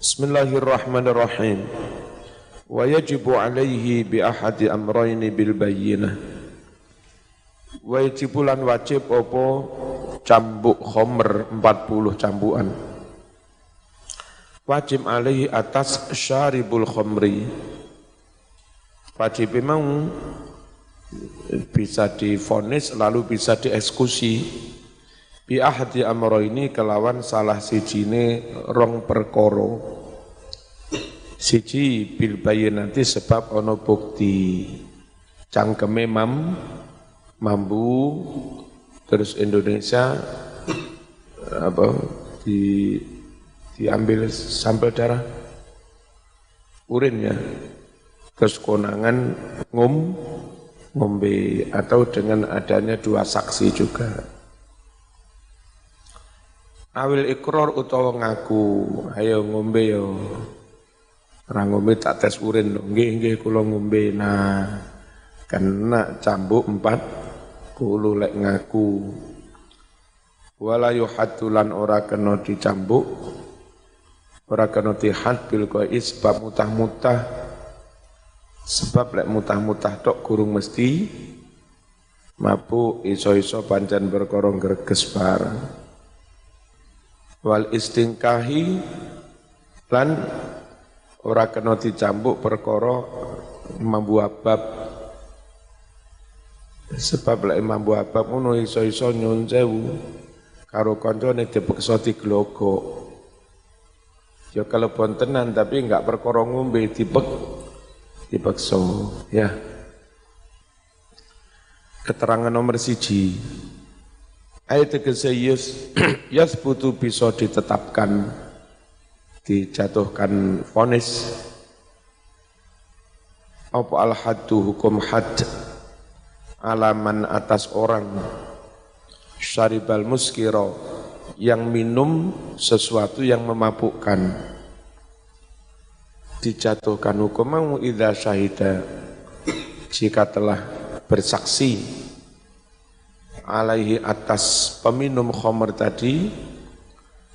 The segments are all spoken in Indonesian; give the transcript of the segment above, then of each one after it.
Bismillahirrahmanirrahim. Wa yajibu alaihi bi ahadi amrayni bil bayyinah. Wajib lan wajib apa cambuk khomer 40 cambukan. Wajib alaihi atas syaribul khomri. Wajib memang bisa divonis lalu bisa dieksekusi. Bi ahadi amrayni kelawan salah sijine rong perkara. Siji bil bayyinati sebab ana bukti. Cangkeme mambu terus Indonesia diambil sampel darah urinnya terus konangan ngombe atau dengan adanya dua saksi juga. Awil ikrar utawa ngaku, ayo ngombe yo. Ora ngombe tak tes urin lho. Nggih kula ngombe. Nah, kena cambuk 40 lek ngaku. Wala yuhaddulan ora kena dicambuk. Ora kena dihad bil qais sebab mutah-mutah. Sebab lek mutah-mutah tok gurung mesti mabuk iso-iso pancen perkara greges bareng. Wal istingkahi lan ora kena dicambuk perkara mambu abab. Sebab lek mambu abab ngono iso-iso nyun sewu karo kancane dipeksa diglogok. Ya kalebon tenan tapi enggak perkara ngombe dipeksa ya. Keterangan nomor 1. Ayat tegese yasbutu bisa ditetapkan dijatuhkan vonis apa al-haddu hukum had alaman atas orang syaribal muskiro yang minum sesuatu yang memabukkan dijatuhkan hukum idza syahida jika telah bersaksi alaihi atas peminum khamr tadi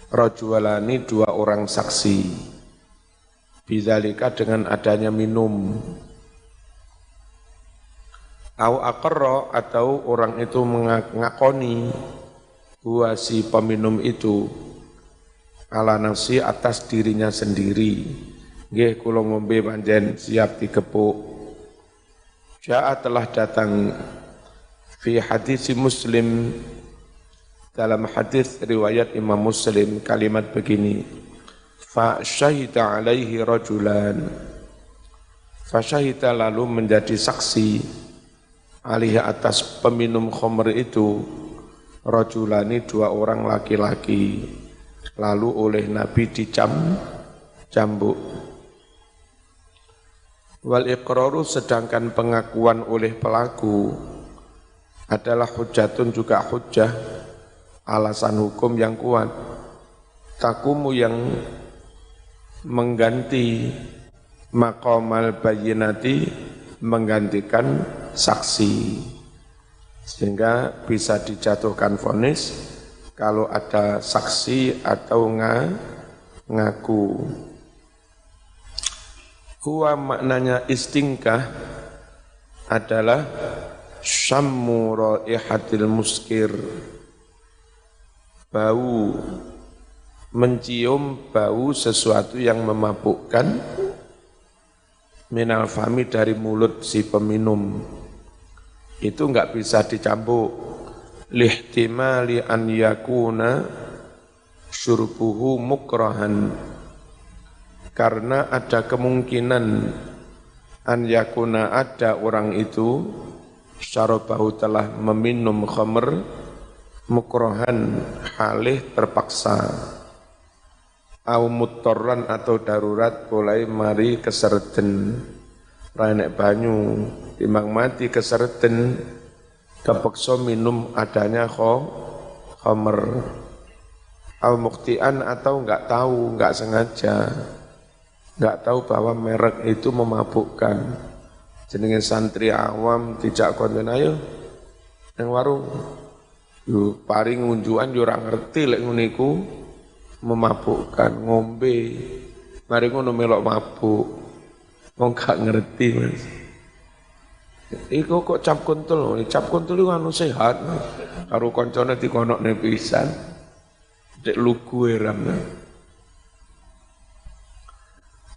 rajulani 2 orang saksi bidzalika dengan adanya minum au aqarra atau orang itu mengakoni bahwa si peminum itu ala nafsi atas dirinya sendiri nggih kula ngombe panjen siap dikepuk jaa telah datang fi hadis Muslim dalam hadis riwayat Imam Muslim kalimat begini fa syahida alaihi rajulan fa syahida lalu menjadi saksi alaihi atas peminum khamr itu rajulani 2 orang laki-laki lalu oleh Nabi dicambuk wal iqraru sedangkan pengakuan oleh pelaku adalah hujjatun juga hujjah alasan hukum yang kuat takumu yang mengganti maqamal bayyinati menggantikan saksi sehingga bisa dijatuhkan vonis kalau ada saksi atau ngaku huwa maknanya istingkah adalah syammu raihatil muskir bau mencium bau sesuatu yang memabukkan minal fami dari mulut si peminum itu enggak bisa dicambuk lihtimali an yakuna syurbuhu mukrahan karena ada kemungkinan an yakuna ada orang itu syarabahu telah meminum khamr mukrohan halih terpaksa au muttorran atau darurat mulai mari kesereten ranek banyu timbang mati kesereten kepeksa minum adanya khamr au muktian atau enggak tahu enggak sengaja enggak tahu bahwa merek itu memabukkan jenenge santri awam dijak konten ayo nang warung yo paring unjukan yo ora ngerti lek ngene iku memabukkan ngombe Mari ngono melok mabuk. Wong gak ngerti, Mas. Iku kok cap kuntul iku anu sehat. Karo kancane dikonokne pisan. Dek lugu eram.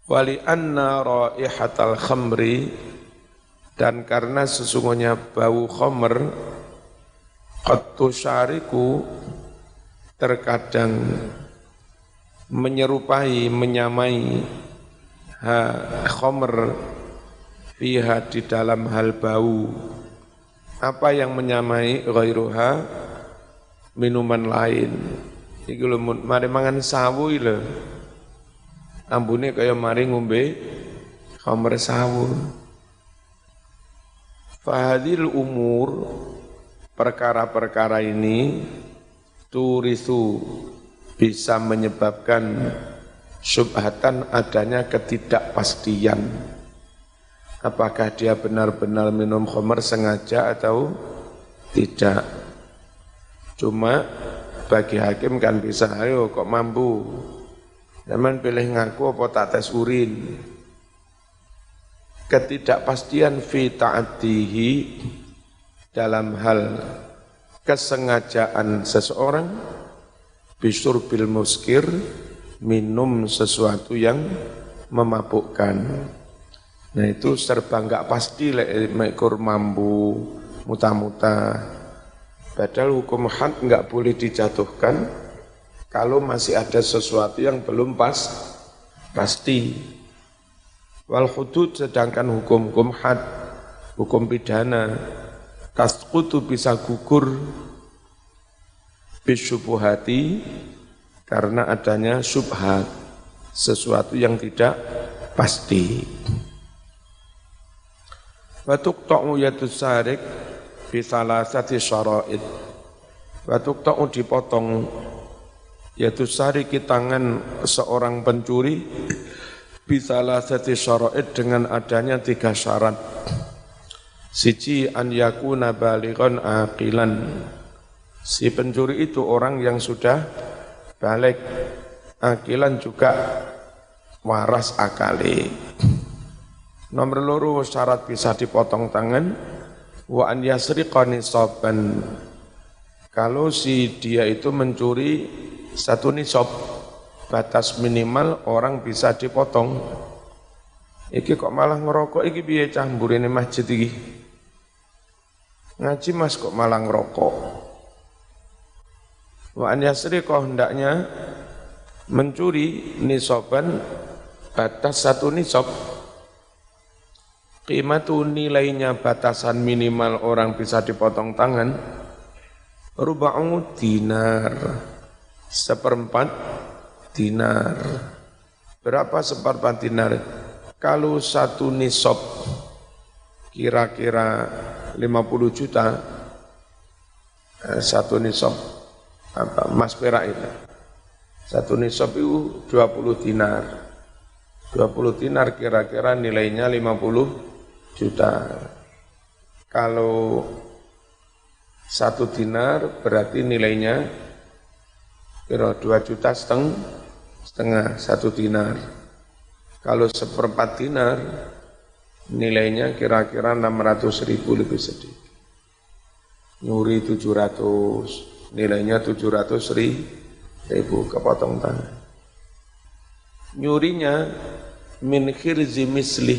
Wali anna raihatal khamri, dan karena sesungguhnya bau khamr qad tusyariku terkadang menyerupai, menyamai khamr fiha di dalam hal bau. Apa yang menyamai ghairuha? Minuman lain. Iki lho mari mangan sawu lho. Ambune kaya mari ngombe khamr sawu. Fahadil umur, perkara-perkara ini turisu bisa menyebabkan syubhatan, adanya ketidakpastian. Apakah dia benar-benar minum khamr sengaja atau tidak. Cuma bagi hakim kan bisa, ayo kok mampu. Zaman pilih ngaku apa tak tes urin. Ketidakpastian fi ta'atihi dalam hal kesengajaan seseorang bisyurbil muskir, minum sesuatu yang memabukkan. Nah itu serba enggak pasti mekur mambu muta-muta. Padahal hukum had enggak boleh dijatuhkan kalau masih ada sesuatu yang belum pasti. Wal hudud, sedangkan hukum-hukum had, hukum pidana, tasqutu bisa gugur bisyubuhati karena adanya syubhat, sesuatu yang tidak pasti. Wa tuqta'u yadus sarik bi salasati syara'id. Wa tuqta'u dipotong yadus sarik tangan seorang pencuri bi salasati syara'id dengan adanya 3 syarat. Siji, an yakuna balighan aqilan. Si pencuri itu orang yang sudah balik, aqilan juga waras akali. Nomor 2 syarat bisa dipotong tangan, wa an yasriqa nisaban. Kalau si dia itu mencuri 1 nisab, batas minimal orang bisa dipotong. Iki kok malah ngerokok, iki piye cah mburine masjid iki? Ngaji Mas kok malah ngerokok. Wa an yasriqa, hendaknya mencuri nisaban, batas 1 nisab. Qimatu, nilainya batasan minimal orang bisa dipotong tangan, ruba'u dinar, 1/4 dinar. Berapa 1/4 dinar? Kalau 1 nisab kira-kira 50 juta, 1 nisab apa emas perak itu. 1 nisab itu 20 dinar. 20 dinar kira-kira nilainya 50 juta. Kalau 1 dinar berarti nilainya kira 2,5 juta 1 dinar. Kalau 1/4 dinar nilainya kira-kira 600.000 lebih sedikit. Nyuri 700, nilainya 700.000 kepotong tangan. Nyurinya min khirzi mislih,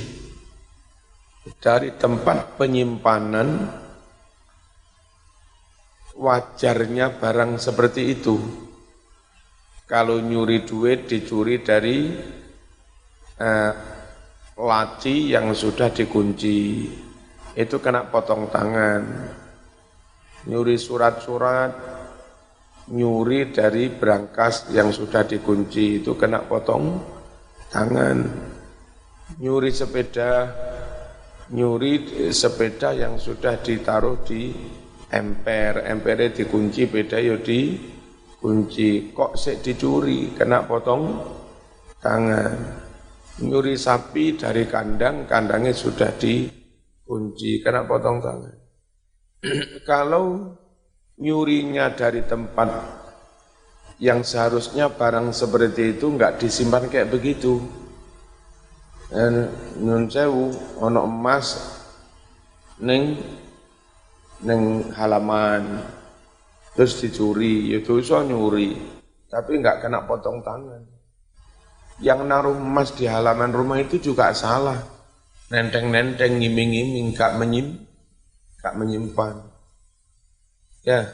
dari tempat penyimpanan wajarnya barang seperti itu. Kalau nyuri duit dicuri dari laci yang sudah dikunci, itu kena potong tangan. Nyuri surat-surat, nyuri dari brankas yang sudah dikunci, itu kena potong tangan. Nyuri sepeda yang sudah ditaruh di empernya dikunci, beda ya dikunci, kok sik dicuri, kena potong tangan. Nyuri sapi dari kandang, kandangnya sudah dikunci, kena potong tangan. Kalau nyurinya dari tempat yang seharusnya barang seperti itu enggak disimpan kayak begitu, Nyun sewu ana emas ning halaman terus dicuri, ya dosa nyuri, tapi enggak kena potong tangan. Yang naruh emas di halaman rumah itu juga salah. Nenteng-nenteng, ngiming-ngiming, enggak menyimpan. Ya,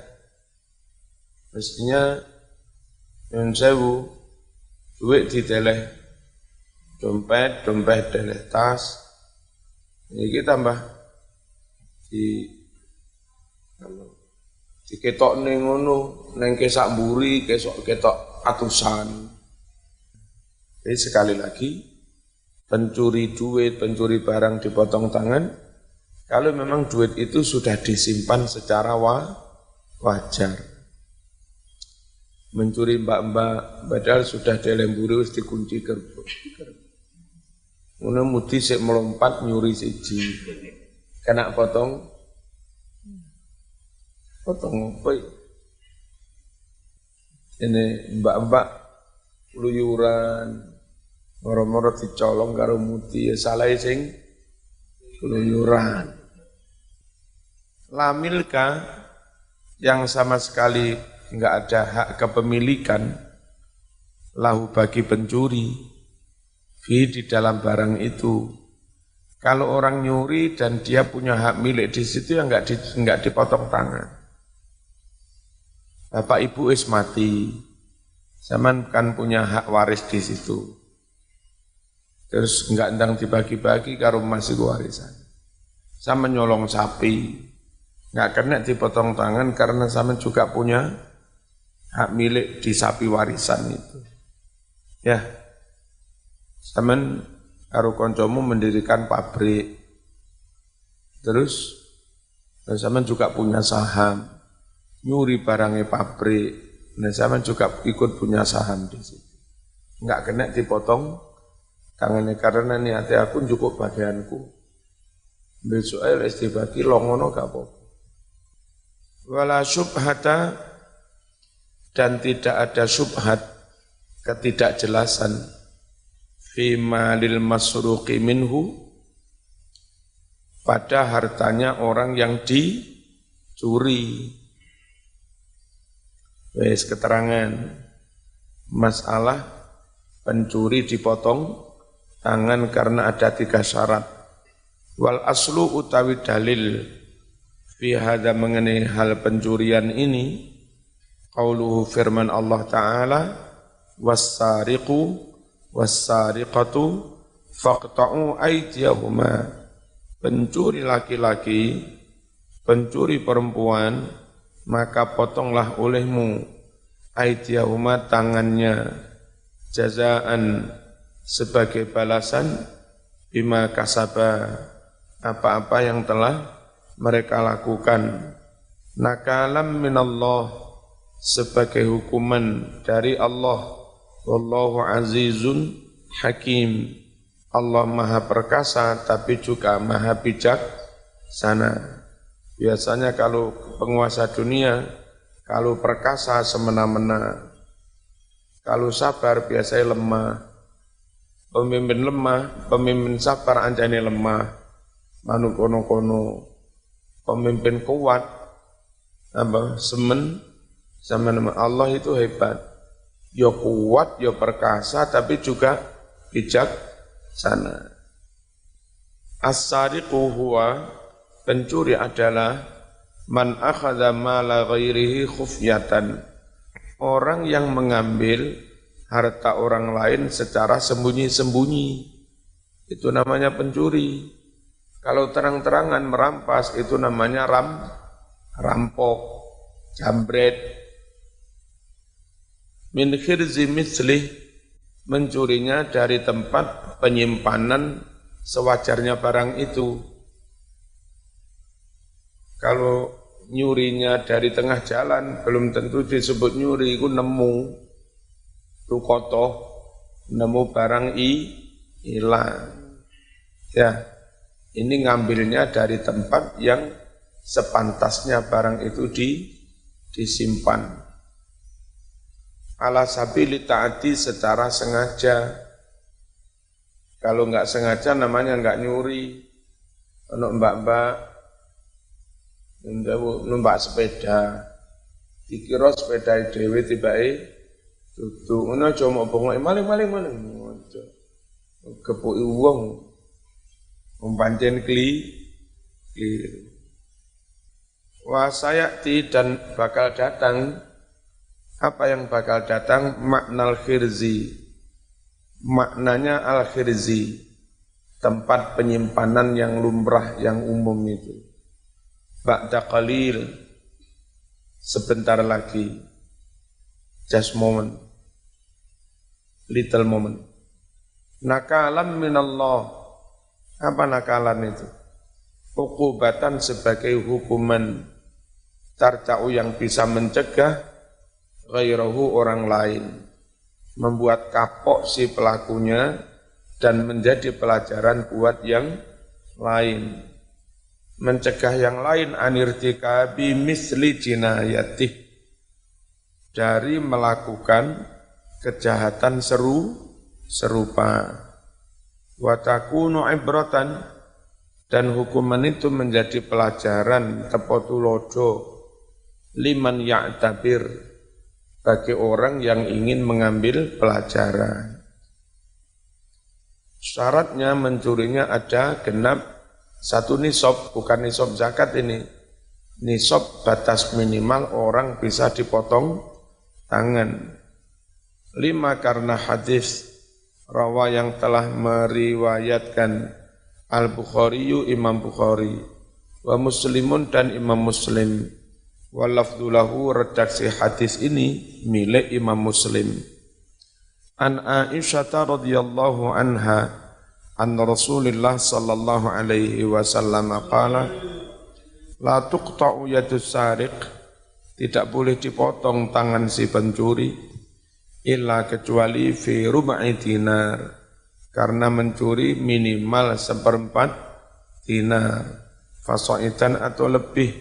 mestinya nyun sewu, duit diteleh, dompet deleh tas, ini tambah diketok ning ngono, neng kesak mburi, ketok atusan. Jadi sekali lagi, pencuri duit, pencuri barang dipotong tangan, kalau memang duit itu sudah disimpan secara wajar. Mencuri mbak-mbak, padahal sudah dilemburi, harus dikunci gerbong. Ngono mudi sik melompat nyuri siji, kena potong apa ya? Ini mbak-mbak keluyuran, moro-moro dicolong karo muti, ya salah sing keluyuran. Lamilka yang sama sekali enggak ada hak kepemilikan lahu bagi pencuri di dalam barang itu. Kalau orang nyuri dan dia punya hak milik di situ ya enggak dipotong tangan. Bapak ibu is mati, zaman kan punya hak waris di situ. Terus enggak endang dibagi-bagi karo masih warisan. Sama nyolong sapi, enggak kena dipotong tangan karena sama juga punya hak milik di sapi warisan itu. Ya, sama karo koncomu mendirikan pabrik, terus sama juga punya saham. Nyuri barangnya pabrik, nah zaman juga ikut punya saham di situ. Enggak kena dipotong tangannya karena niate aku cukup bagianku. Besok aja les dibagi longono gak apa-apa. Wala syubhata dan tidak ada syubhat, ketidakjelasan fi malil masruqi minhu pada hartanya orang yang dicuri. Wes keterangan masalah pencuri dipotong tangan karena ada 3 syarat. Wal aslu utawi dalil fi hadza mengenai hal pencurian ini qauluhu firman Allah Ta'ala was-sariqu was-sariqatu faqta'u aydiyahuma, pencuri laki-laki, pencuri perempuan, maka potonglah olehmu aydiyahuma tangannya jazaan sebagai balasan bima kasaba apa-apa yang telah mereka lakukan, nakalam minallah sebagai hukuman dari Allah, wallahu azizun hakim, Allah maha perkasa tapi juga maha bijaksana. Biasanya kalau penguasa dunia, kalau perkasa semena-mena, kalau sabar biasanya lemah. Pemimpin lemah, pemimpin sabar anjane lemah, manut kono-kono. Pemimpin kuat, semen, sama nama Allah itu hebat. Ya kuat, ya perkasa, tapi juga bijaksana. As-sariqu huwa, pencuri adalah man akhadha mala ghairihi khufyatan, orang yang mengambil harta orang lain secara sembunyi-sembunyi, itu namanya pencuri. Kalau terang-terangan merampas itu namanya rampok, jambret. Min khirzi mislih, mencurinya dari tempat penyimpanan sewajarnya barang itu. Kalau nyurinya dari tengah jalan, belum tentu disebut nyuri, itu nemu, tukotoh, nemu barang hilang. Ya, ini ngambilnya dari tempat yang sepantasnya barang itu disimpan. Ala sabili ta'ati secara sengaja, Kalau nggak sengaja namanya nggak nyuri. Ono mbak-mbak numpak sepeda, dikira sepeda dhewe tibake dudu ngono aja mau bongok maling. Kepuki wong pancen keliru. Wasayati dan bakal datang, apa yang bakal datang? Maknal khirzi, maknanya al-khirzi, tempat penyimpanan yang lumrah, yang umum itu. Ba'da qalil, sebentar lagi, just moment, little moment. Nakalan minallah, apa nakalan itu? Uqubatan sebagai hukuman tarta'u yang bisa mencegah ghairahu orang lain, membuat kapok si pelakunya dan menjadi pelajaran buat yang lain, mencegah yang lain anirtikabi misli jinayatih, dari melakukan kejahatan serupa. Wa takunu ibratan, dan hukuman itu menjadi pelajaran tepotulodo liman ya'tabir, bagi orang yang ingin mengambil pelajaran. Syaratnya mencurinya ada genap 1 nisab, bukan nisab zakat ini. Nisab batas minimal orang bisa dipotong tangan. 5 karena hadis rawa yang telah meriwayatkan Al-Bukhari, Imam Bukhari, wa Muslimun dan Imam Muslim, wa lafdulahu, redaksi hadis ini milik Imam Muslim. An Aisyah radhiyallahu anha an Rasulillah sallallahu alaihi wasallam qala la tuqta'u yadus sariq, tidak boleh dipotong tangan si pencuri illa kecuali fi rub'i dinar, karena mencuri minimal 1/4 dinar, fasaitan atau lebih.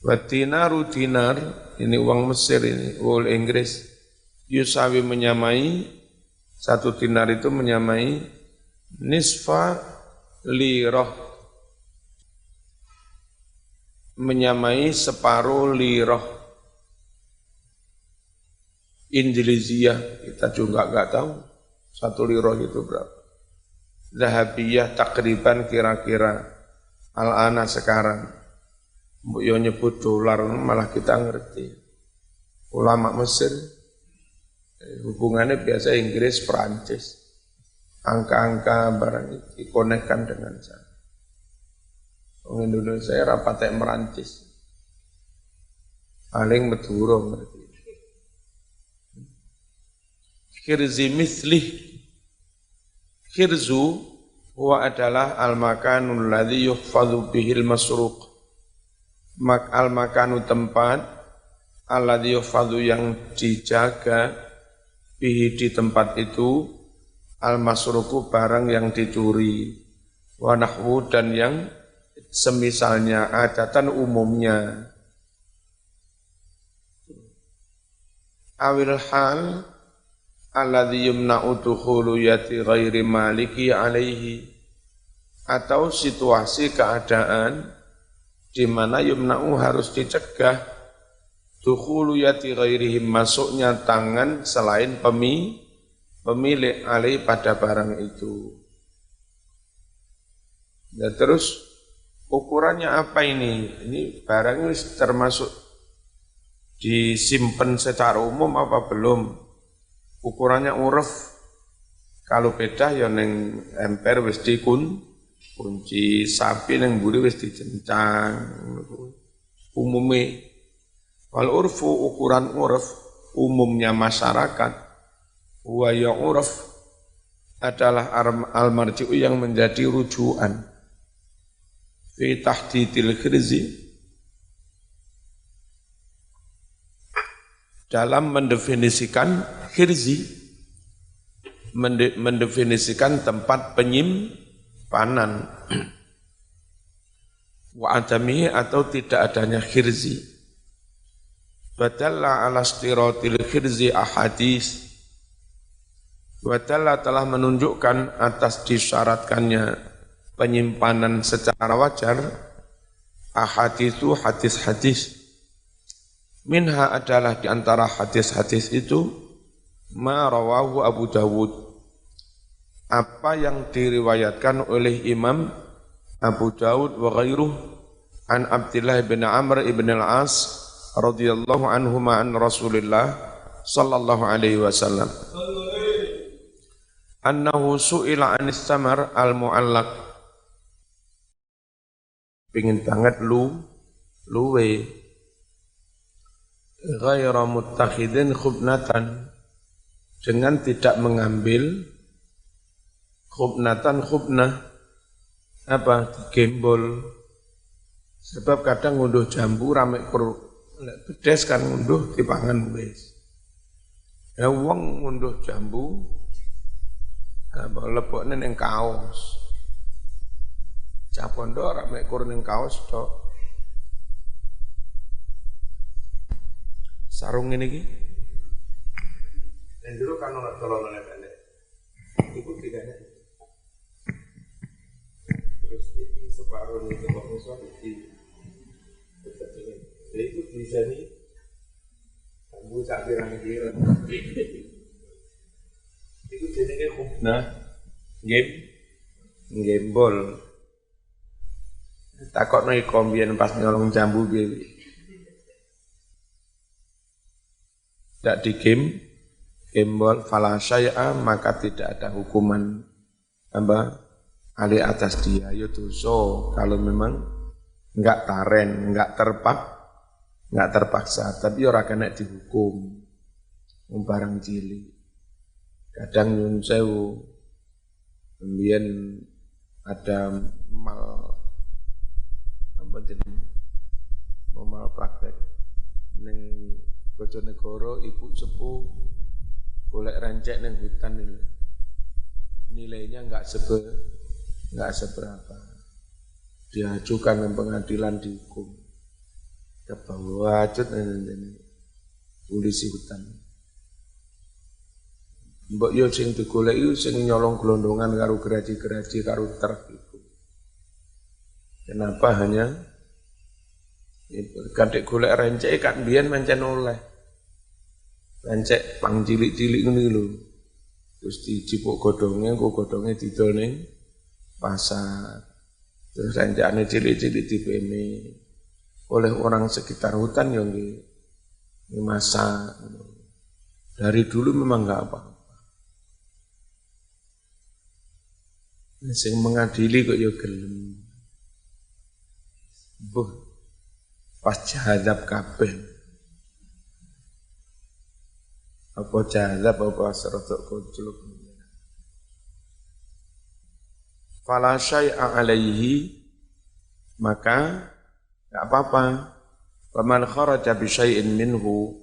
Wa dinaru, dinar ini uang Mesir, ini uang Inggris, yusawi menyamai, 1 dinar itu menyamai nisfa lirah, menyamai separuh lirah Indonesia. Kita juga nggak tahu 1 lirah itu berapa. Zahabiyah takriban kira-kira al-ana sekarang. Mbok yo nyebut dolar malah kita ngerti. Ulama Mesir hubungannya biasa Inggris, Perancis. Angka-angka barang itu dikonekkan dengan sana. Orang Indonesia rapatek Merancis. Paling Madura ngerti. Khirzi mislih, khirzu huwa adalah al-makanul ladzi yuhfadhu bihil masruq, al-makanu tempat, alladzi yuhfadhu yang dijaga, bihi di tempat itu, al-masruqu barang yang dicuri, wa nahwu dan yang semisalnya, adatan umumnya. Awil hal alladzi yumna'u dukhulu yati ghairi maliki alaihi, atau situasi keadaan di mana yumna'u harus dicegah dukhulu yati ghairihim, masuknya tangan selain pemilik alaihi pada barang itu. Dan terus ukurannya apa ini? Ini barang ini termasuk disimpan secara umum apa belum? Ukurannya uruf, kalau beda ya neng emper wis dikunci, sapi neng mburi wis dicencang. Umumnya, wal urfu ukuran uruf umumnya masyarakat, wa ya uruf adalah al-marji'u yang menjadi rujukan fi tahdidil khirzi, dalam mendefinisikan khirzi, mendefinisikan tempat penyimpanan, wa adamihi atau tidak adanya khirzi. Badalla ala istiratil khirzi ahadis, Wadalla telah menunjukkan atas disyaratkannya penyimpanan secara wajar ahaditsu hadis-hadis. Minha adalah di antara hadis-hadis itu ma rawahu Abu Dawud, apa yang diriwayatkan oleh Imam Abu Dawud wa ghairuh an Abdullah bin Amr ibn al-As radhiyallahu anhuma an Rasulillah sallallahu alaihi wasallam annahu su'ila anis samar al-mu'allaq. Pingin banget luwe ghaira muttakhidin khubnatan, dengan tidak mengambil khubnah apa gembol. Sebab kadang ngunduh jambu rame pedes kan ngunduh dipangan wis. Ya wong ngunduh jambu apa lebokne ning kaos. Cah pondok rame kur ning kaos tok. Sarung ini iki. Dan dulu kan ono tolonane pendek. Iku digane. Terus iki separuh itu kok musuh iki. Jadi itu bisa nih kamu sak pirang-pirang. Itu jenenge khubnah. Gembol. Takokno iki mbiyen pas nyolong jambu piye. Tidak gembol fala syai'a, maka tidak ada hukuman ali atas dia. Ya dosa kalau memang enggak taren, enggak terpaksa, tapi ora kena dihukum. Barang cilik. Kadang nyun sewu mbiyen ada mal praktek ning Bojonegoro, ibu sepuh golek rencek ning hutan ini. Nilainya enggak seberapa. Diajukan ke pengadilan dihukum. Ke bawah acut ini polisi hutan. Mbok yo sing digolek yo sing nyolong gelondongan karo geraji-geraji karo truk iku. Kenapa hanya kadek golek rencek kan biyen mencen oleh. Rencek pang cilik-cilik ngene lho. Terus dijipuk godhonge, kok godhonge didol ning pasar. Terus rencekane cilik-cilik dipeme oleh orang sekitar hutan yang dimasak. Dari dulu memang enggak apa-apa. Sing mengadili kok ya gelem. Pas jahadab kabeh. Apa jahadab apa serotok kocluk. Fala syai'a alaihi, maka enggak apa-apa. Faman kharaja bi syai'in minhu,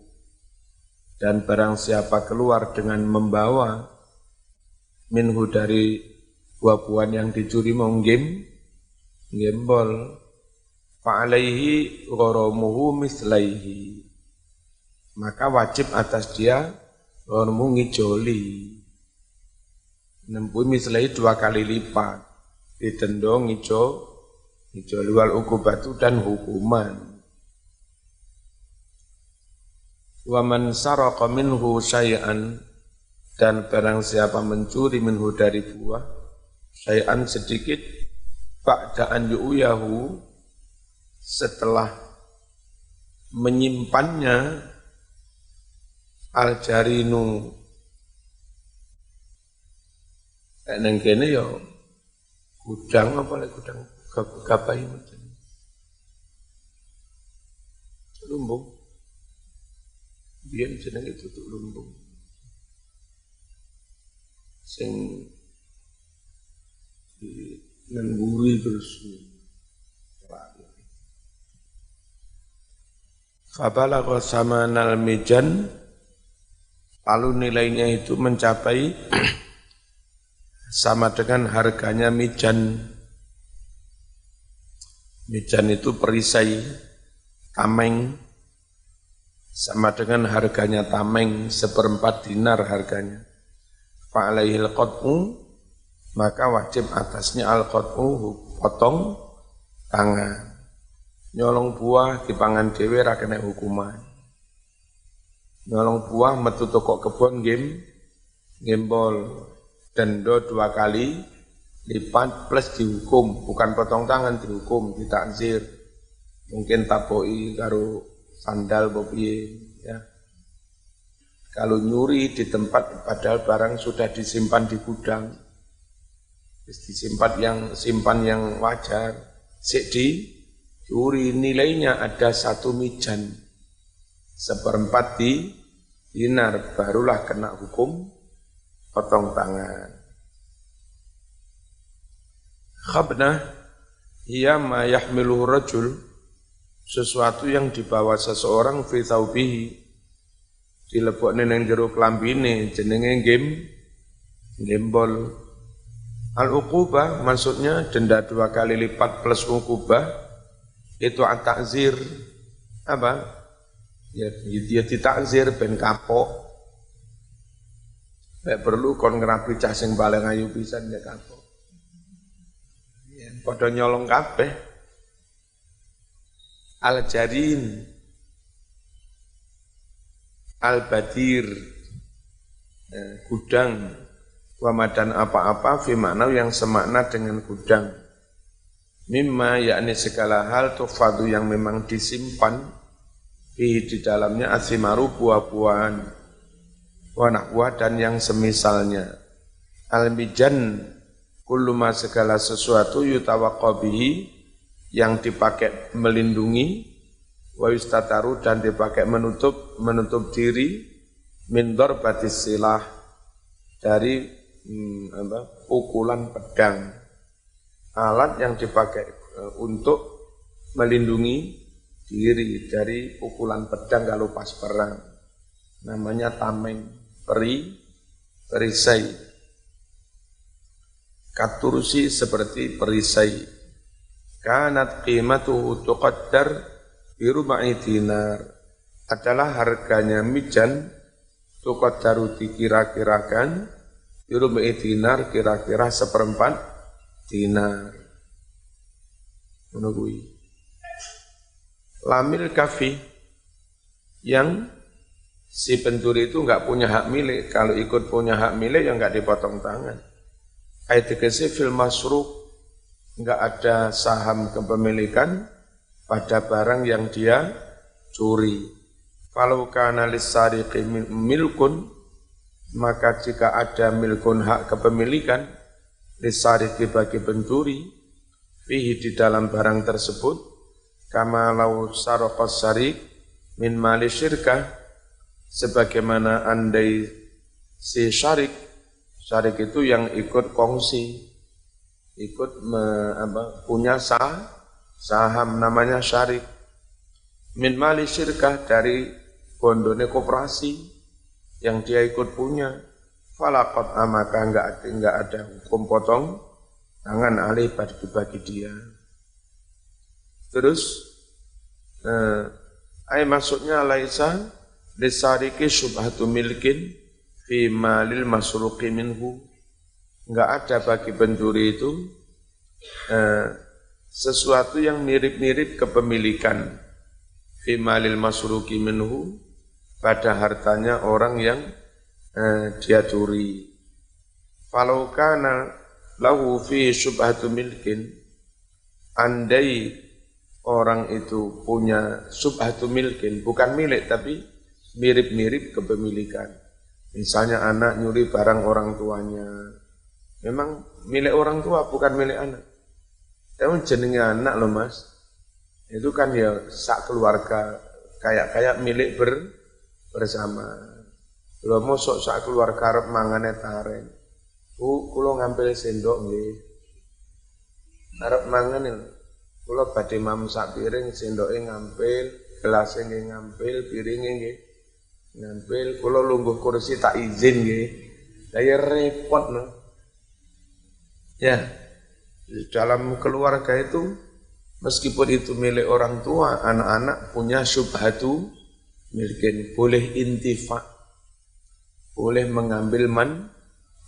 dan barang siapa keluar dengan membawa minhu dari buah-buahan yang dicuri gembol, fa'alaihi gharamuhu mislaihi, maka wajib atas dia gharamu ngijoli, nempuh mislaihi 2 kali lipat, didenda ngijoli wal ukubatu, dan hukuman. Wa man saraqa minhu syai'an, dan barang siapa mencuri minhu dari buah syai'an sedikit, ba'da'an yu'yahu, setelah menyimpannya al-jarinu, nang kene ya gudang apa lek gudang gabahi macam lumbung, biyen jenenge tutuk lumbung sing nemburi terus. Fabalagha samanal mijan, lalu nilainya itu mencapai sama dengan harganya mijan. Mijan itu perisai tameng, sama dengan harganya tameng, 1/4 dinar harganya. fa'alaihil qat'u, maka wajib atasnya al-qat'u, potong tangan. Nyolong buah dipangan dhewe ra kena hukuman. Nyolong buah metu toko kebon gembol, denda 2 kali lipat plus dihukum, bukan potong tangan dihukum, ditakzir. Mungkin taboki karo sandal piye ya. Kalau nyuri di tempat padahal barang sudah disimpan di gudang, simpan yang wajar, sik dicuri, nilainya ada 1 mijan, 1/4 dinar, barulah kena hukum potong tangan. Khabnah hiya ma yahmiluhu rajul, sesuatu yang dibawa seseorang fi thawbihi, dilebokne ning jero klambine, jenenge gembol. Al-uqubah maksudnya denda 2 kali lipat plus uqubah, itu at-ta'zir. Apa? Ya dia ditakzir ben kapok. Nek perlu kon ngrapi cah sing paling ayu pisan ya kapok. Ya padha nyolong kabeh. Al-jarin, al-badir, gudang, wamadan apa-apa fi makna yang semakna dengan gudang. Mimma yakni segala hal tufadu yang memang disimpan di dalamnya asimaru buah-buahan, wanahwa dan yang semisalnya. Al-mijan kullu ma segala sesuatu yutawaqqabihi yang dipakai melindungi, wa yustataru dan dipakai menutup diri, min darbatis silah dari pukulan pedang, alat yang dipakai untuk melindungi diri dari pukulan pedang kalau pas perang, namanya tameng, perisai, katursi seperti perisai. Kanat qimatuhu tuqaddar biruba'i dinar, adalah harganya mijan tuqaddaru dikira-kirakan biruba'i dinar, kira-kira 1/4 dinar. Menunggui lamil kafi, yang si pencuri itu enggak punya hak milik, kalau ikut punya hak milik ya enggak dipotong tangan. Ayat fil masruq, enggak ada saham kepemilikan pada barang yang dia curi. Kalau kana lis-sariqi milkun, maka jika ada milkun hak kepemilikan lis-sariqi bagi pencuri, fihi di dalam barang tersebut, kama law saraqas sariq min mali syirkah, sebagaimana andai si syarik itu yang ikut kongsi, punya saham namanya syarik, min mali syirkah dari bondone koperasi yang dia ikut punya, falaqat amaka enggak ada hukum potong tangan alih bagi dia. Terus maksudnya laisa lisariki syubhatu milkin fi malil masruqi minhu, enggak ada bagi pencuri itu sesuatu yang mirip-mirip kepemilikan fi malil masruqi minhu, pada hartanya orang yang dia curi. Falau kana lahu fi syubhatu milkin, andai orang itu punya syubhatu milkin, bukan milik tapi mirip-mirip kepemilikan. Misalnya anak nyuri barang orang tuanya, memang milik orang tua bukan milik anak. Tapi jenenge anak loh mas, itu kan ya sak keluarga, kayak milik bersama. Lho mosok sak keluarga arep mangane taren. Kula ngambil sendok nggih. Arep mangan lho. Kula badhe mam sak piring, sendoke ngambil, gelasé nggih ngambil, piringe nggih ngambil, kula lungguh kursi tak izin nggih. Lah ya repot no. Ya. Dalam keluarga itu meskipun itu milik orang tua, anak-anak punya syubhatu milkin, boleh intifa, boleh mengambil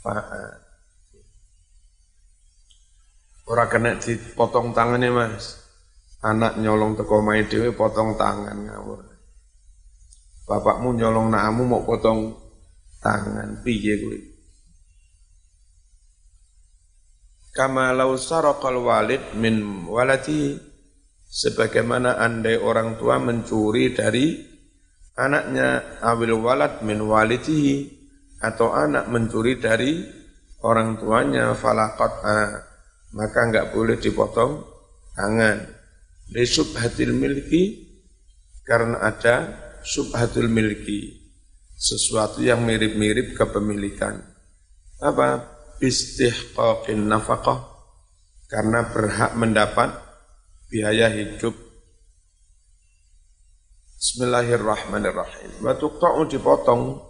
manfaat. Ora kena dipotong tangannya Mas. Anak nyolong teko omahe dhewe potong tangan ngawur. Bapakmu nyolong nakamu mau potong tangan, piye kuwi? Kama law saraqal walid min waladi, sebagaimana andai orang tua mencuri dari anaknya, awil walad min walidihi, atau anak mencuri dari orang tuanya, falaqat, maka enggak boleh dipotong tangan. Li subhatil milki, karena ada subhatul milki, sesuatu yang mirip-mirip kepemilikan. Apa? Bistihqaqin nafaqah, karena berhak mendapat biaya hidup. Bismillahirrahmanirrahim. Wa tuqta'u, dipotong,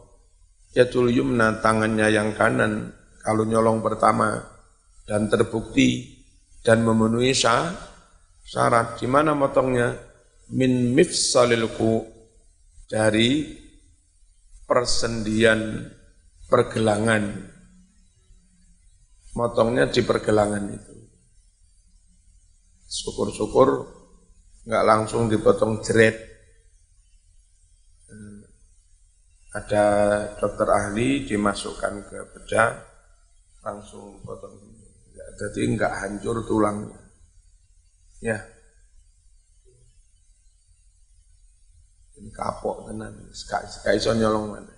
yadul yumna, tangannya yang kanan, kalau nyolong pertama, dan terbukti, dan memenuhi syarat. Di mana motongnya? Min mifsalil ku, dari persendian pergelangan. Motongnya di pergelangan itu. Syukur-syukur enggak langsung dipotong jeret. Ada dokter ahli dimasukkan ke bedah, langsung potong. Jadi enggak hancur tulangnya. Ya. Ini kapok tenan, sekali iso nyolong mana.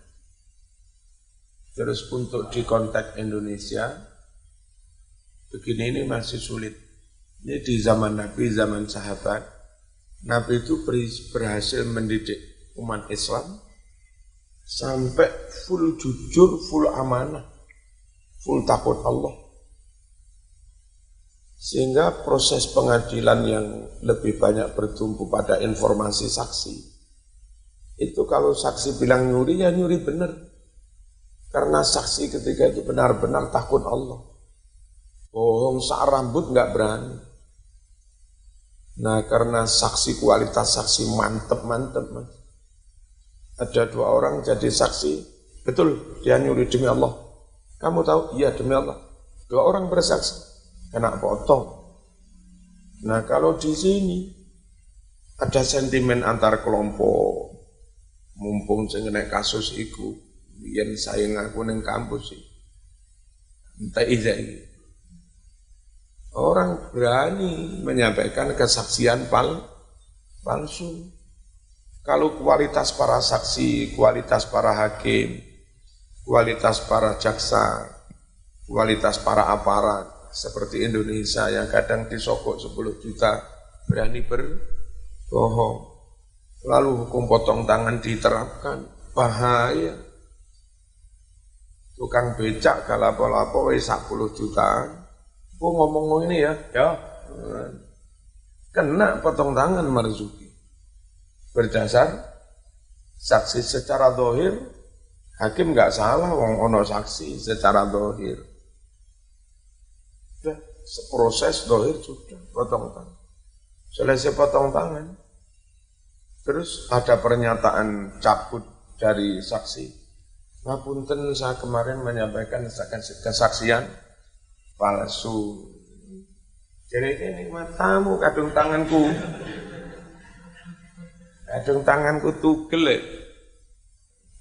Terus untuk di konteks Indonesia, begini ini masih sulit. Ini di zaman Nabi, zaman sahabat, Nabi itu berhasil mendidik umat Islam sampai full jujur, full amanah, full takut Allah. Sehingga proses pengadilan yang lebih banyak bertumpu pada informasi saksi. Itu kalau saksi bilang nyuri, ya nyuri benar. Karena saksi ketika itu benar-benar takut Allah. Bohong sak rambut nggak berani. Nah, karena saksi, kualitas saksi mantep-mantep, Mas. Ada 2 orang jadi saksi, betul dia nyuri demi Allah. Kamu tahu? Iya demi Allah. 2 orang bersaksi. Kena potong. Nah, kalau di sini ada sentimen antar kelompok, mumpung sing nek kasus iku yen saya ngaku ning kampus sih. Entah iki. Orang berani menyampaikan kesaksian palsu. Kalau kualitas para saksi, kualitas para hakim, kualitas para jaksa, kualitas para aparat seperti Indonesia yang kadang disogok 10 juta berani berbohong. Lalu hukum potong tangan diterapkan, bahaya. Tukang becak galapo-lapo 10 jutaan. Aku ngomong ini ya. Kena potong tangan Marzuki. Berdasar saksi secara zahir, hakim enggak salah wong ono saksi secara zahir. Sudah, proses zahir sudah potong tangan. Selesai potong tangan, terus ada pernyataan cabut dari saksi. Ngapunten, saya kemarin menyampaikan kesaksian palsu. Jadi ini matamu, kadung tanganku tugel,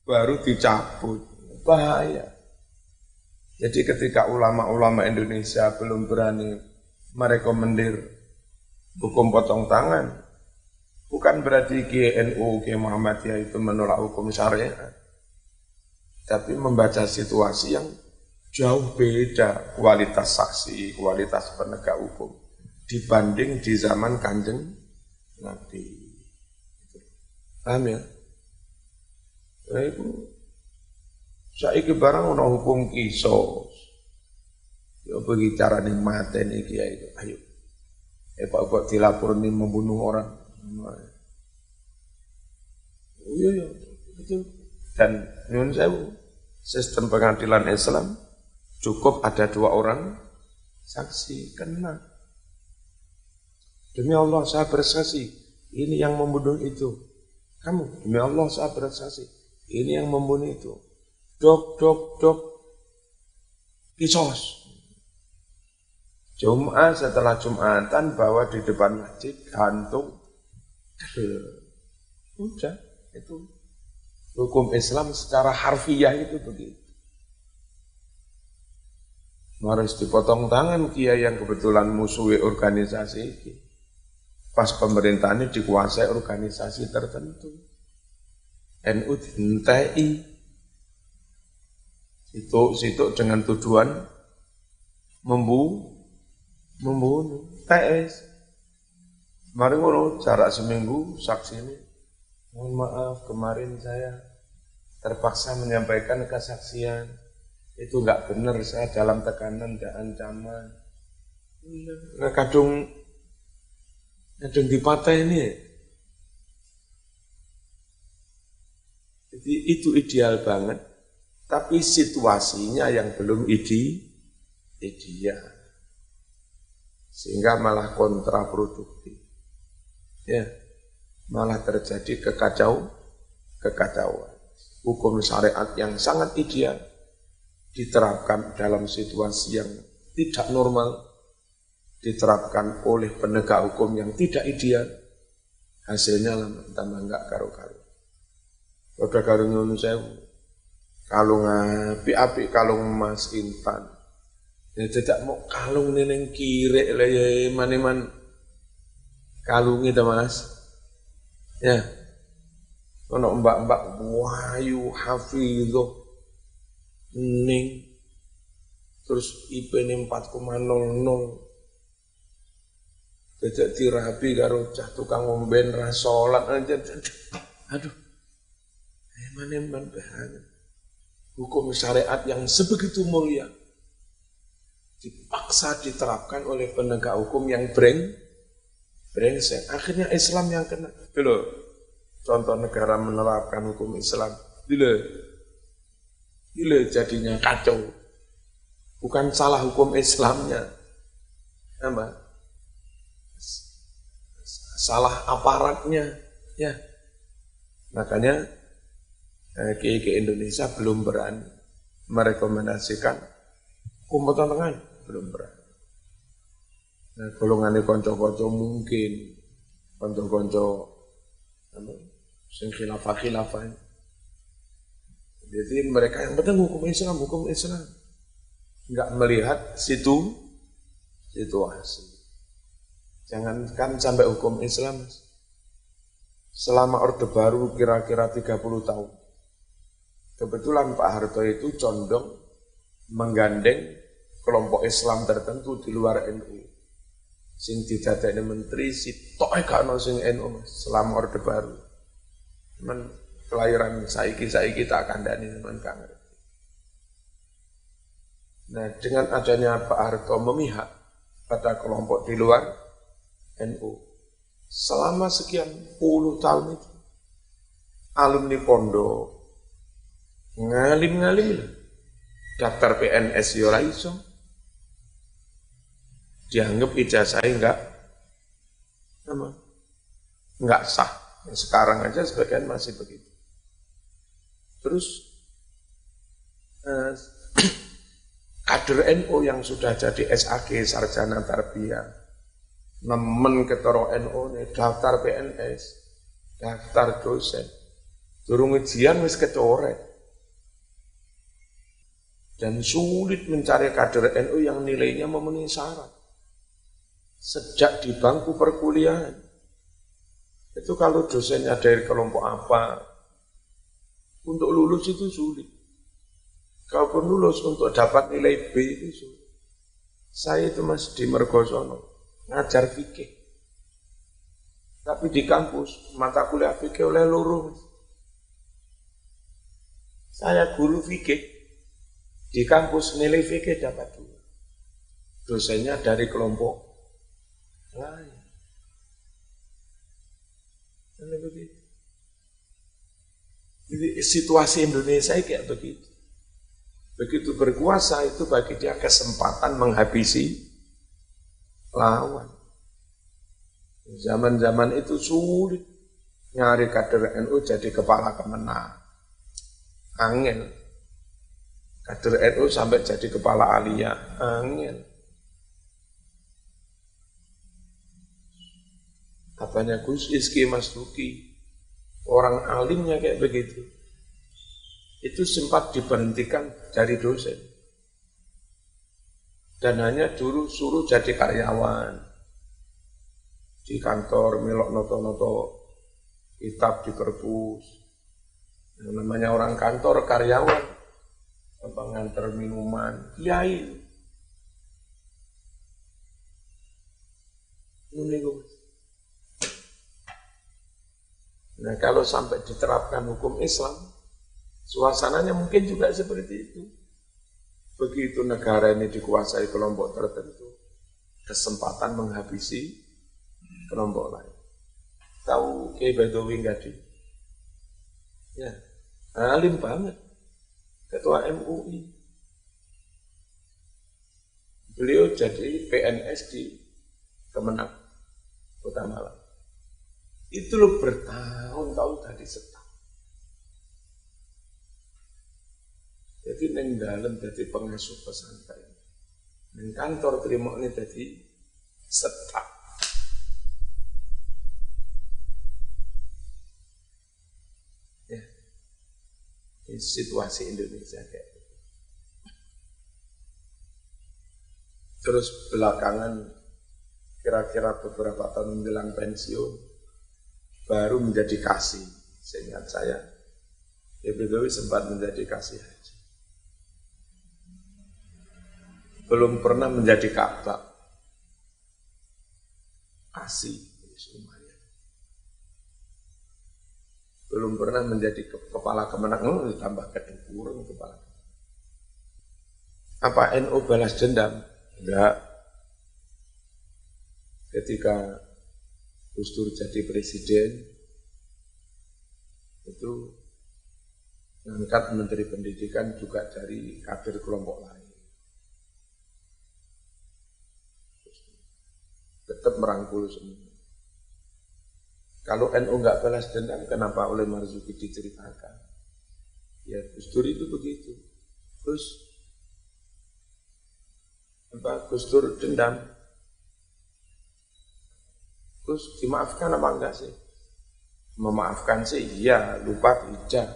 baru dicabut. Bahaya. Jadi ketika ulama-ulama Indonesia belum berani merekomendir hukum potong tangan, bukan berarti GNU, G Muhammadiyah itu menolak hukum syariat, tapi membaca situasi yang jauh beda kualitas saksi, kualitas penegak hukum dibanding di zaman Kanjeng Nabi. Paham ya? Nah itu saiki barang ana hukum kisos. Ya bagi carane mateni kiai itu. Ayo. Kok dilaporkan membunuh orang. Iya, betul. Dan nyuwun sewu, sistem pengadilan Islam cukup ada 2 orang saksi kena. Demi Allah saya bersaksi, ini yang membunuh itu. Kamu, demi Allah saya bersaksi, ini yang membunuh itu. Dok. kisos. Jumat setelah Jumatan bawa di depan masjid, gantung. Udah, itu hukum Islam secara harfiah itu begitu. Harus dipotong tangan kiai yang kebetulan musuhi organisasi ini. Pas pemerintahannya dikuasai organisasi tertentu. NU dintai. Situ dengan tujuan membunuh. TS. Mari ngono jarak seminggu saksi ini. Mohon maaf kemarin saya terpaksa menyampaikan kesaksian. Itu enggak benar, saya dalam tekanan dan ancaman. Nah, kadung dipatah ini. Jadi itu ideal banget, tapi situasinya yang belum ideal. Sehingga malah kontraproduktif. Ya, malah terjadi kekacauan. Hukum syariat yang sangat ideal diterapkan dalam situasi yang tidak normal, diterapkan oleh penegak hukum yang tidak ideal, hasilnya lama tambah enggak karu-karu. Udah karo nyuwun sewu, kalung api kalung emas intan. Ya tidak mau kalung neneng kirek lah ya man kalung itu Mas. Ya. Ono mbak-mbak wahyu hafizah ning terus IP-ne 4,00 Dajak dirabi karo cah tukang ngomben ra salat aja. Aduh. Eman-eman banget. Hukum syariat yang sebegitu mulia dipaksa diterapkan oleh penegak hukum yang brengsek. Akhirnya Islam yang kena. Dulu contoh negara menerapkan hukum Islam. Gila jadinya kacau. Bukan salah hukum Islamnya. Apa? Salah aparatnya. Ya. Makanya kiai Indonesia belum berani merekomendasikan hukum potongan, belum berani. Nah, golongan konco-konco mungkin konco-konco sing khilafah. Jadi mereka yang penting hukum Islam, nggak melihat situasi. Jangankan sampai hukum Islam, selama Orde Baru kira-kira 30 tahun, kebetulan Pak Harto itu condong menggandeng kelompok Islam tertentu di luar NU. Sing didadekne menteri sitok gak ono sing NU selama Orde Baru. Cuman kelahiran saiki tak kandhani teman gak ngerti. Nah, dengan adanya Pak Harto memihak pada kelompok di luar NU, selama sekian puluh tahun itu alumni pondok ngalim daftar PNS yo ora iso, dianggap ijazahnya enggak sah. Sekarang aja sebagian masih begitu. Terus kader NU yang sudah jadi SAG sarjana tarbiyah nemen ketoro NU nih daftar PNS, daftar dosen, durung ujian wis kecoret. Dan sulit mencari kader NU yang nilainya memenuhi syarat. Sejak di bangku perkuliahan. Itu kalau dosennya dari kelompok apa, untuk lulus itu sulit. Kalaupun lulus untuk dapat nilai B itu sulit. Saya itu masih di Mergosono, ngajar fikih. Tapi di kampus, mata kuliah fikih oleh loro. Saya guru fikih. Di kampus nilai fikih dapat 2. Dosennya dari kelompok lain. Jadi situasi Indonesia kayak begitu. Begitu berkuasa itu bagi dia kesempatan menghabisi lawan. Zaman-zaman itu sulit nyari kader NU jadi kepala kemenang. Angel. Kader NU sampai jadi kepala alia, angin. Apanya Gus Rizky Mas Duki, orang alimnya kayak begitu. Itu sempat diberhentikan dari dosen. Dan hanya dulu suruh jadi karyawan. Di kantor melok noto-noto kitab di perpus. Yang namanya orang kantor karyawan. Ngantar minuman, kiai. Nah kalau sampai diterapkan hukum Islam, suasananya mungkin juga seperti itu. Begitu negara ini dikuasai kelompok tertentu, kesempatan menghabisi kelompok lain. Tahu Kiai Badowi nggak di? Ya, alim banget. Ketua MUI. Beliau jadi PNS di Kemenak Kota Malang. Itu loh bertahun-tahun tadi setahun. Jadi neng dalam jadi pengasuh pesantren. Neng kantor terima ini jadi setahun. Situasi Indonesia kayak gitu. Terus belakangan kira-kira beberapa tahun menjelang pensiun baru menjadi kasih. Seingat saya, Badowi sempat menjadi kasih haji. Belum pernah menjadi kabak. Kasih. Belum pernah menjadi kepala Kemenak, ditambah kedukuran kepala. Apa NU balas dendam? Enggak. Ketika Gus Dur jadi presiden, itu mengangkat Menteri Pendidikan juga dari kader kelompok lain. Tetap merangkul semua. Kalau NU nggak balas dendam, kenapa oleh Marzuki diceritakan? Ya Gus Dur itu begitu. Gus Dur dendam. Gus dimaafkan apa enggak sih? Memaafkan sih, iya. Lupa tidak.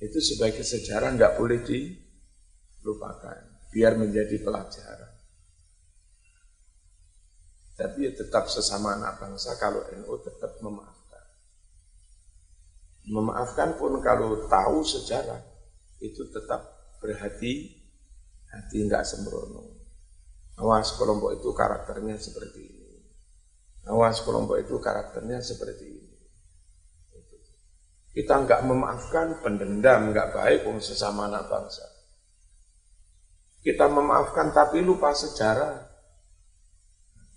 Itu sebagai sejarah nggak boleh dilupakan. Biar menjadi pelajaran. Tapi ya tetap sesama anak bangsa kalau NU tetap memaafkan. Memaafkan pun kalau tahu sejarah, itu tetap berhati-hati, enggak sembrono. Awas kelompok itu karakternya seperti ini. Awas kelompok itu karakternya seperti ini. Kita enggak memaafkan, pendendam, enggak baik sesama anak bangsa. Kita memaafkan tapi lupa sejarah.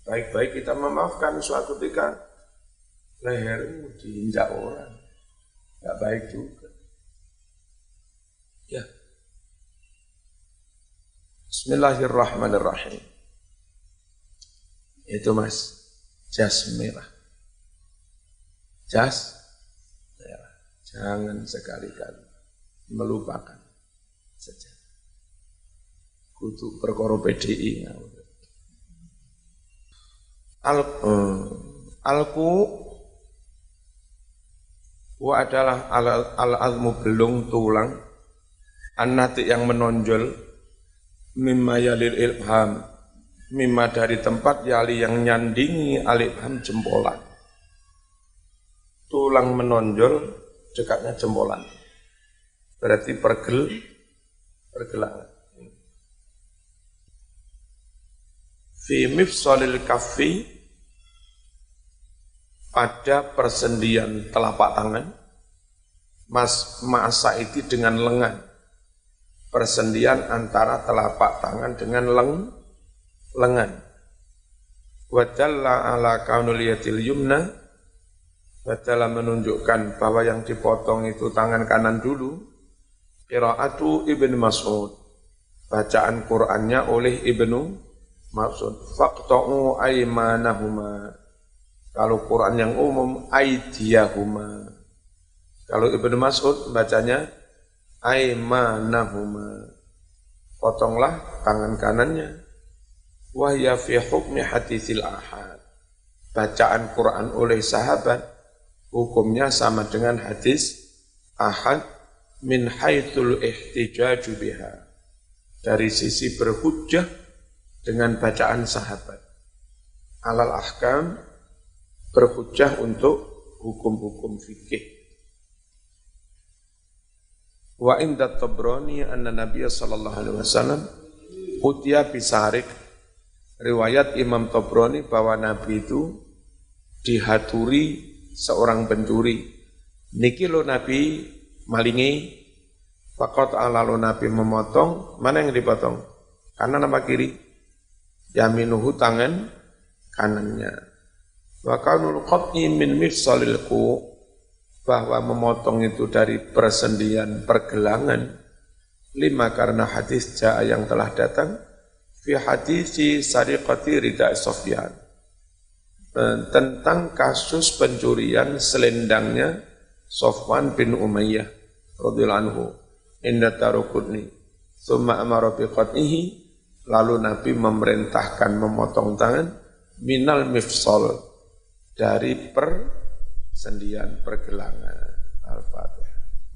Baik-baik kita memaafkan suatu ketika lehermu diinjak orang. Enggak baik juga. Ya. Bismillahirrahmanirrahim. Itu Mas, jas merah. Jas merah. Jangan sekali-kali melupakan sejarah. Kudu perkara PDI ngawur. Alku adalah al-azmu belung tulang an-nati yang menonjol mimma yalil ilham mimma dari tempat yali yang nyandingi al-ilham jempolan. Tulang menonjol dekatnya jempolan. Berarti pergelangan. Fi mifsalil kaffi pada persendian telapak tangan ma'asaidi dengan lengan. Persendian antara telapak tangan dengan lengan. Wa dalla ala kaunul yadil yumna, wa dalla menunjukkan bahwa yang dipotong itu tangan kanan dulu. Qiraatu Ibnu Mas'ud, bacaan Qur'annya oleh Ibnu Mas'ud. Faqta'u aymanahuma, kalau Quran yang umum aidiyahuma. Kalau Ibnu Mas'ud bacanya aimanahuma, potonglah tangan kanannya. Wahya fi hukmi haditsil ahad, bacaan Quran oleh sahabat hukumnya sama dengan hadis ahad min haitsul ihtijaju biha, dari sisi berhujjah dengan bacaan sahabat. Alal ahkam, berhujjah untuk hukum-hukum fikih. Wa inda Tabrani anna Nabiya sallallahu alaihi wasallam utiya bisarik, riwayat Imam Tabrani bahwa Nabi itu dihaturi seorang pencuri. Niki lo Nabi malingi, faqat ala lo Nabi memotong, mana yang dipotong? Kanan apa kiri? Yaminuhu, tangan kanannya. Wa kanul qat'i min mifsalil ku, bahwa memotong itu dari persendian pergelangan. Lima, karena hadis jaa yang telah datang fi hadisi sariqati Rida Sofyan, tentang kasus pencurian selendangnya Sofwan bin Umayyah radhiyallahu anhu. Inna tarukudni summa amara bi qat'ihi, lalu Nabi memerintahkan memotong tangan minal mifsal, dari persendian pergelangan.